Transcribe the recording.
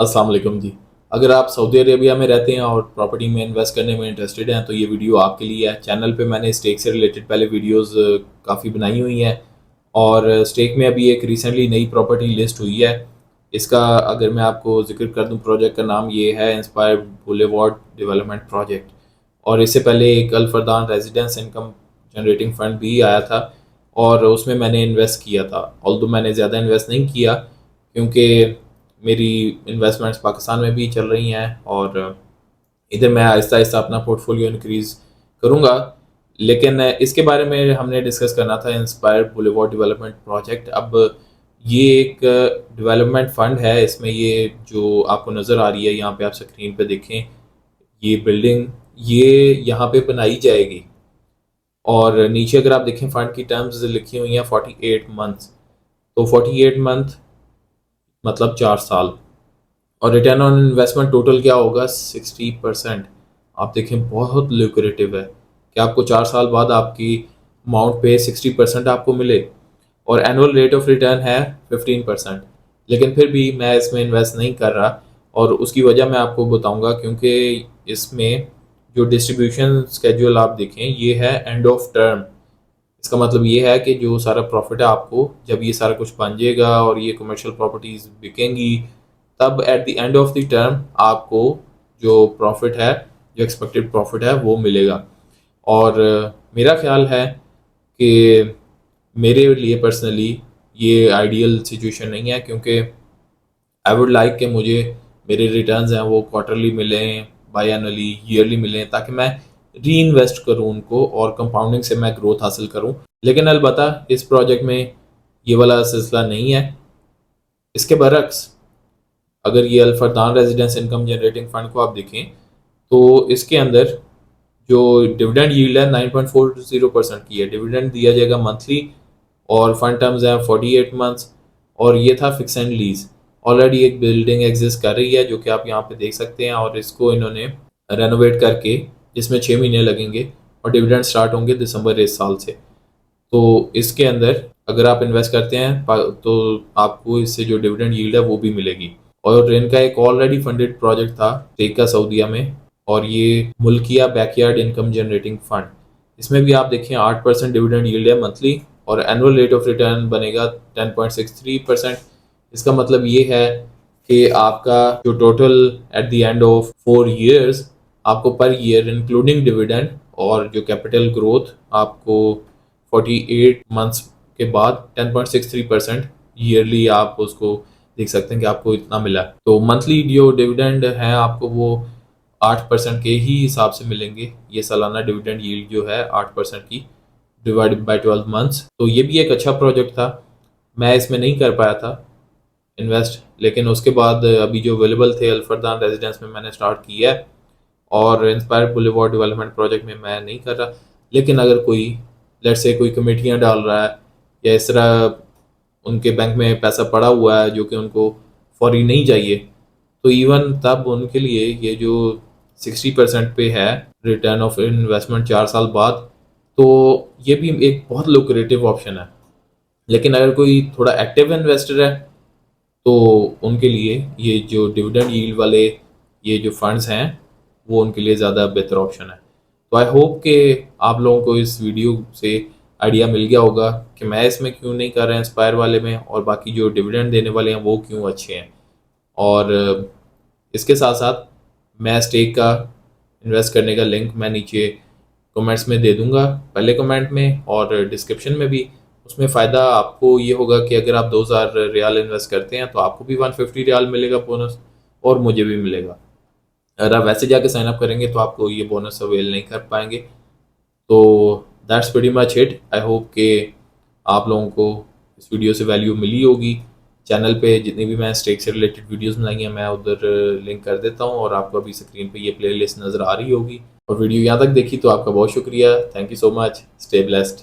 अस्सलाम वालेकुम जी। अगर आप सऊदी अरेबिया में रहते हैं और प्रॉपर्टी में इन्वेस्ट करने में इंटरेस्टेड हैं तो ये वीडियो आपके लिए है। चैनल पे मैंने स्टेक से रिलेटेड पहले वीडियोस काफ़ी बनाई हुई हैं और स्टेक में अभी एक रिसेंटली नई प्रॉपर्टी लिस्ट हुई है। इसका अगर मैं आपको जिक्र कर दूं, प्रोजेक्ट का नाम ये है इंस्पायर बुलेवार्ड डेवलपमेंट प्रोजेक्ट। और इससे पहले एक Al Fardan residence income generating fund भी आया था और उसमें मैंने इन्वेस्ट किया था। ऑल्दो मैंने ज़्यादा इन्वेस्ट नहीं किया क्योंकि मेरी इन्वेस्टमेंट्स पाकिस्तान में भी चल रही हैं और इधर मैं आहिस्ता आहिस्ता अपना पोर्टफोलियो इंक्रीज़ करूँगा। लेकिन इसके बारे में हमने डिस्कस करना था इंस्पायर बुलेवार्ड डेवलपमेंट प्रोजेक्ट। अब ये एक डेवलपमेंट फंड है। इसमें ये जो आपको नज़र आ रही है यहाँ पे, आप स्क्रीन पे देखें, ये बिल्डिंग ये यहाँ पे बनाई जाएगी। और नीचे अगर आप देखें फंड की टर्म्स लिखी हुई हैं 48 मंथ्स। तो 48 मंथ मतलब 4 साल। और रिटर्न ऑन इन्वेस्टमेंट टोटल क्या होगा? 60%। आप देखें बहुत लुक्रेटिव है कि आपको 4 साल बाद आपकी अमाउंट पे 60% आपको मिले। और एनुअल रेट ऑफ रिटर्न है 15%। लेकिन फिर भी मैं इसमें इन्वेस्ट नहीं कर रहा और उसकी वजह मैं आपको बताऊंगा, क्योंकि इसमें जो डिस्ट्रीब्यूशन स्केड्यूल आप देखें ये है एंड ऑफ टर्म। इसका मतलब ये है कि जो सारा प्रॉफिट है आपको जब ये सारा कुछ बन जाएगा और ये कमर्शियल प्रॉपर्टीज बिकेंगी, तब at the end of the term आपको जो प्रॉफिट है, जो एक्सपेक्टेड प्रॉफिट है वो मिलेगा। और मेरा ख्याल है कि मेरे लिए पर्सनली ये आइडियल सिचुएशन नहीं है, क्योंकि आई वुड लाइक कि मुझे मेरे रिटर्न्स हैं वो क्वार्टरली मिलें, बाई ईयरली मिलें, ताकि मैं री इन्वेस्ट करूँ उनको और कंपाउंडिंग से मैं ग्रोथ हासिल करूँ। लेकिन अलबत्ता इस प्रोजेक्ट में ये वाला सिलसिला नहीं है। इसके बरक्स अगर ये Al Fardan residence income generating fund को आप देखें तो इसके अंदर जो डिविडेंड यील्ड है 9.40% की है। डिविडेंड दिया जाएगा मंथली और फंड टर्म्स हैं 48 मंथ्स। और ये था फिक्स एंड लीज। ऑलरेडी एक बिल्डिंग एग्जिस्ट कर रही है जो कि आप यहाँ पे देख सकते हैं, और इसको इन्होंने रेनोवेट करके, जिसमें 6 महीने लगेंगे और डिविडेंड स्टार्ट होंगे दिसंबर इस साल से। तो इसके अंदर अगर आप इन्वेस्ट करते हैं तो आपको इससे जो डिविडेंड यील्ड है वो भी मिलेगी। और इनका एक ऑलरेडी फंडेड प्रोजेक्ट था टेका सऊदीया में, और ये मुल्किया बैकयार्ड इनकम जनरेटिंग फंड। इसमें भी आप देखें 8% डिविडेंड यील्ड है मंथली और एनुअल रेट ऑफ रिटर्न बनेगा 10.63%। इसका मतलब ये है कि आपका जो total at the end of 4 years आपको पर ईयर इंक्लूडिंग डिविडेंड और जो कैपिटल ग्रोथ आपको 48 मंथ्स के बाद 10.63% ईयरली आप उसको देख सकते हैं कि आपको इतना मिला। तो मंथली जो डिविडेंड है आपको वो 8% के ही हिसाब से मिलेंगे। ये सालाना डिविडेंड यील्ड जो है 8% की डिवाइडेड बाय 12 मंथ्स। तो ये भी एक अच्छा प्रोजेक्ट था। मैं इसमें नहीं कर पाया था इन्वेस्ट, लेकिन उसके बाद अभी जो अवेलेबल थे अल्फरदान रेजिडेंस में मैंने स्टार्ट किया है और इंस्पायर बुलेवार्ड डेवलपमेंट प्रोजेक्ट में मैं नहीं कर रहा। लेकिन अगर कोई लेट से कोई कमेटियाँ डाल रहा है या इस तरह उनके बैंक में पैसा पड़ा हुआ है जो कि उनको फौरी नहीं चाहिए, तो इवन तब उनके लिए ये जो 60% पे है रिटर्न ऑफ इन्वेस्टमेंट 4 साल बाद, तो ये भी एक बहुत लुक्रेटिव ऑप्शन है। लेकिन अगर कोई थोड़ा एक्टिव इन्वेस्टर है तो उनके लिए ये जो डिविडेंड यील्ड वाले ये जो फंड्स हैं वो उनके लिए ज़्यादा बेहतर ऑप्शन है। तो आई होप कि आप लोगों को इस वीडियो से आइडिया मिल गया होगा कि मैं इसमें क्यों नहीं कर रहा इंस्पायर वाले में, और बाकी जो डिविडेंड देने वाले हैं वो क्यों अच्छे हैं। और इसके साथ साथ मैं स्टेक का इन्वेस्ट करने का लिंक मैं नीचे कमेंट्स में दे दूंगा, पहले कमेंट में और डिस्क्रिप्शन में भी। उसमें फ़ायदा आपको ये होगा कि अगर आप 2000 रियाल इन्वेस्ट करते हैं तो आपको भी 150 रियाल मिलेगा बोनस, और मुझे भी मिलेगा। अगर आप वैसे जाके साइन अप करेंगे तो आपको ये बोनस अवेल नहीं कर पाएंगे। तो that's very much it. I hope कि आप लोगों को इस वीडियो से वैल्यू मिली होगी। चैनल पे जितनी भी मैं स्टेक से रिलेटेड वीडियोस बनाई हैं मैं उधर लिंक कर देता हूँ, और आपको अभी स्क्रीन पे ये प्लेलिस्ट नज़र आ रही होगी। और वीडियो यहाँ तक देखी तो आपका बहुत शुक्रिया। Thank you so much. Stay blessed.